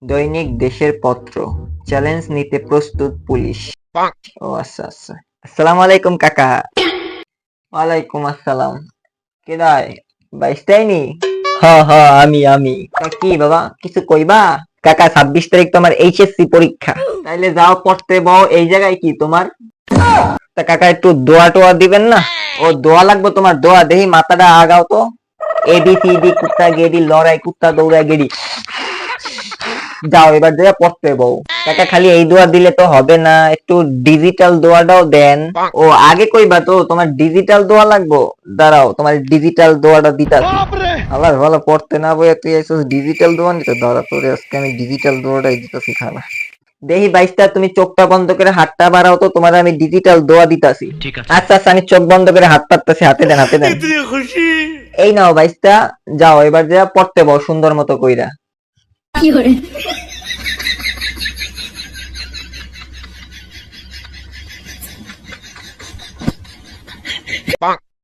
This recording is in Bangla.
দৈনিক দেশের পত্র, চ্যালেঞ্জ নিতে প্রস্তুত পুলিশ। ও আচ্ছা আচ্ছা। আসসালামু আলাইকুম কাকা। ওয়ালাইকুম আসসালাম। কেডায়? বাইশটাইনি? আমি। কি বাবা কিছু কইবা? কাকা 26 তারিখ তোমার এইচএসসি পরীক্ষা। তাইলে যাও পড়তে বও। এই জায়গায় কি তোমার? তা কাকা একটু দোয়া টোয়া দিবেন না? ও দোয়া লাগবে তোমার? দোয়া দেহি মাথাটা আগাও তো। ABCD কুত্তা গেডি লড়াই কুত্তা দৌড়া গেডি। যাও এবার যা পড়তে বউ। কাকা খালি এই দোয়া দিলে তো হবে না, একটু ডিজিটাল দোয়াটাও দেন। ও আগে কইবা তো তোমার ডিজিটাল দোয়া লাগবো? দাঁড়াও তোমার ডিজিটাল দোয়াটা দিতাছি। আবার ভালো পড়তে না বইয়া তুই এসেছিস ডিজিটাল দোয়া নিতে? দাঁড়া তোরে আজকে আমি ডিজিটাল দোয়াটাই দিতাছি খানা। দেহি বাইশটা তুমি চোখটা বন্ধ করে হাতটা বাড়াও তো, তোমার আমি ডিজিটাল দোয়া দিতাছি। আচ্ছা আচ্ছা আমি চোখ বন্ধ করে হাত পাততেছি, হাতে দেন হাতে দেন। এই নাও বাইশটা, যাও এবার যা পড়তে বও সুন্দর মতো কইরা।